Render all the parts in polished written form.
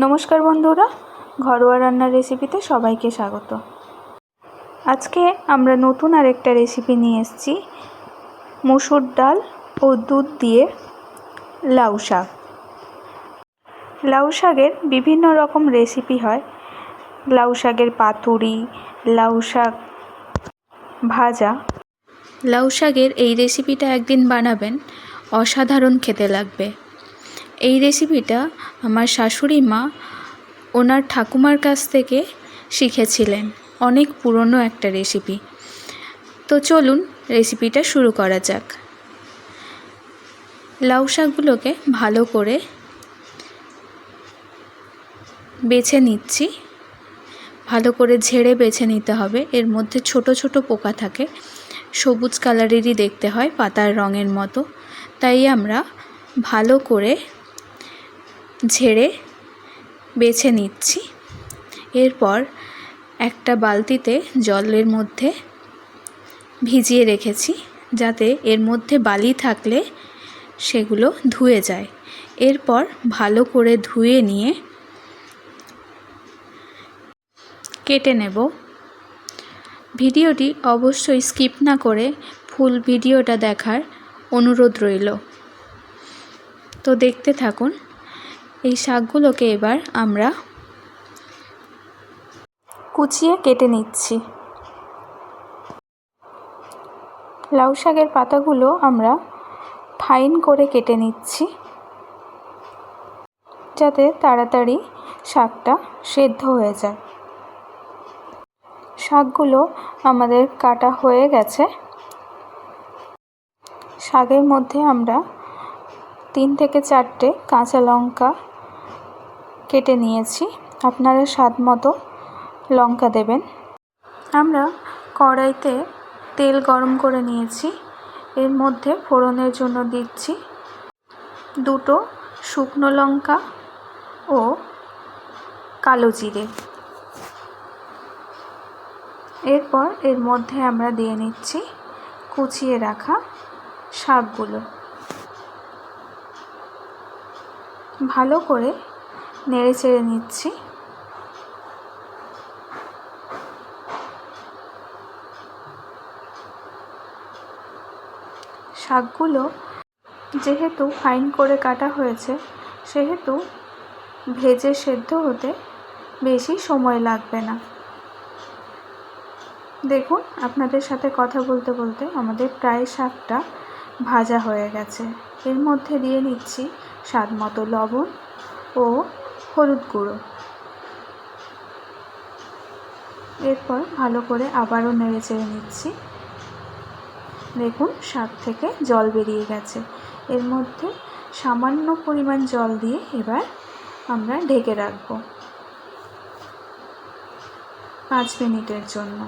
নমস্কার বন্ধুরা, ঘরোয়া রান্নার রেসিপিতে সবাইকে স্বাগত। আজকে আমরা নতুন আরেকটা রেসিপি নিয়ে এসেছি, মসুর ডাল ও দুধ দিয়ে লাউ শাক। লাউ শাকের বিভিন্ন রকম রেসিপি হয়। লাউ শাকের পাতুরি, লাউ শাক ভাজা। লাউ শাকের এই রেসিপিটা একদিন বানাবেন, অসাধারণ খেতে লাগবে। এই রেসিপিটা আমার শাশুড়ি মা ওনার ঠাকুমার কাছ থেকে শিখেছিলেন, অনেক পুরনো একটা রেসিপি। তো চলুন রেসিপিটা শুরু করা যাক। লাউ শাকগুলোকে ভালো করে বেছে নিচ্ছি, ভালো করে ঝেড়ে বেছে নিতে হবে। এর মধ্যে ছোট ছোট পোকা থাকে, সবুজ কালারেরই দেখতে হয়, পাতার রঙের মতো। তাই আমরা ভালো করে ঝেড়ে বেছে নিচ্ছি। এরপর একটা বালতিতে জলের মধ্যে ভিজিয়ে রেখেছি, যাতে এর মধ্যে বালি থাকলে সেগুলো ধুয়ে যায়। এরপর ভালো করে ধুয়ে নিয়ে কেটে নেব। ভিডিওটি অবশ্যই স্কিপ না করে ফুল ভিডিওটা দেখার অনুরোধ রইল। তো দেখতে থাকুন। এই শাকগুলোকে এবার আমরা কুচিয়ে কেটে নিচ্ছি। লাউ শাকের পাতাগুলো আমরা ফাইন করে কেটে নিচ্ছি, যাতে তাড়াতাড়ি শাকটা সেদ্ধ হয়ে যায়। শাকগুলো আমাদের কাটা হয়ে গেছে। শাকের মধ্যে আমরা 3 থেকে 4টে কাঁচা লঙ্কা কেটে নিয়েছি। আপনারা স্বাদ মতো লঙ্কা দেবেন। আমরা কড়াইতে তেল গরম করে নিয়েছি। এর মধ্যে ফোড়নের জন্য দিচ্ছি 2টো শুকনো লঙ্কা ও কালো জিরে। এরপর এর মধ্যে আমরা দিয়ে নিচ্ছি কুচিয়ে রাখা শাকগুলো। ভালো করে নেড়ে চেড়ে নিচ্ছি। শাকগুলো যেহেতু ফাইন করে কাটা হয়েছে, সেহেতু ভেজে সেদ্ধ হতে বেশি সময় লাগবে না। দেখুন, আপনাদের সাথে কথা বলতে বলতে আমাদের প্রায় শাকটা ভাজা হয়ে গেছে। এর মধ্যে দিয়ে নিচ্ছি স্বাদ মতো লবণ ও হলুদ গুঁড়ো। এরপর ভালো করে আবারও নেড়ে চেড়ে নিচ্ছি। দেখুন, শাক থেকে জল বেরিয়ে গেছে। এর মধ্যে সামান্য পরিমাণ জল দিয়ে এবার আমরা ঢেকে রাখব 5 মিনিটের জন্য।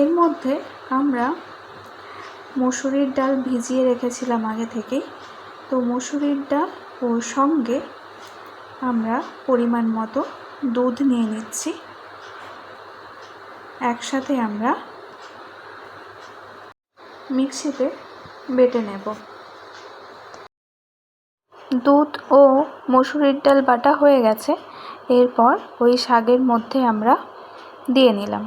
এর মধ্যে আমরা মসুরির ডাল ভিজিয়ে রেখেছিলাম আগে থেকেই। তো মসুরির ডাল ও সঙ্গে আমরা পরিমাণ মতো দুধ নিয়ে নিচ্ছি। একসাথে আমরা মিক্সিতে বেটে নেব। দুধ ও মসুরির ডাল বাটা হয়ে গেছে। এরপর ওই শাকের মধ্যে আমরা দিয়ে নিলাম।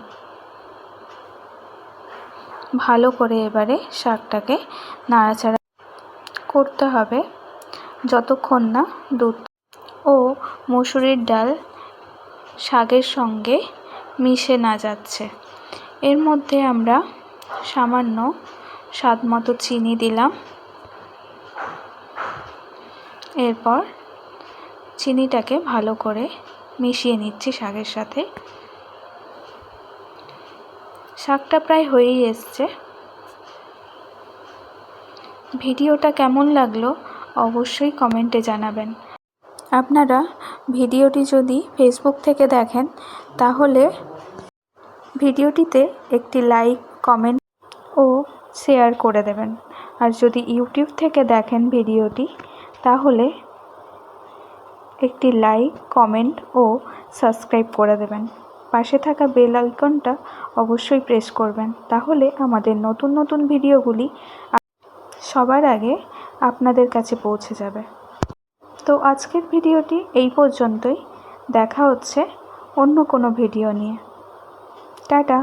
ভালো করে এবারে শাকটাকে নাড়াচাড়া করতে হবে যতক্ষণ না দুধ ও মসুরির ডাল শাকের সঙ্গে মিশে না যাচ্ছে। এর মধ্যে আমরা সামান্য স্বাদ মতো চিনি দিলাম। এরপর চিনিটাকে ভালো করে মিশিয়ে নিচ্ছি শাকের সাথে। শাকটা প্রায় হয়েই এসছে। ভিডিওটা কেমন লাগলো অবশ্যই কমেন্টে জানাবেন। আপনারা ভিডিওটি যদি ফেসবুক থেকে দেখেন, তাহলে ভিডিওটিতে একটি লাইক, কমেন্ট ও শেয়ার করে দেবেন। আর যদি ইউটিউব থেকে দেখেন ভিডিওটি, তাহলে একটি লাইক, কমেন্ট ও সাবস্ক্রাইব করে দেবেন। পাশে থাকা বেল আইকনটা অবশ্যই প্রেস করবেন, তাহলে আমাদের নতুন নতুন ভিডিওগুলি সবার আগে আপনাদের কাছে পৌঁছে যাবে। তো আজকের ভিডিওটি এই পর্যন্তই। দেখা হচ্ছে অন্য কোনো ভিডিও নিয়ে। টাটা।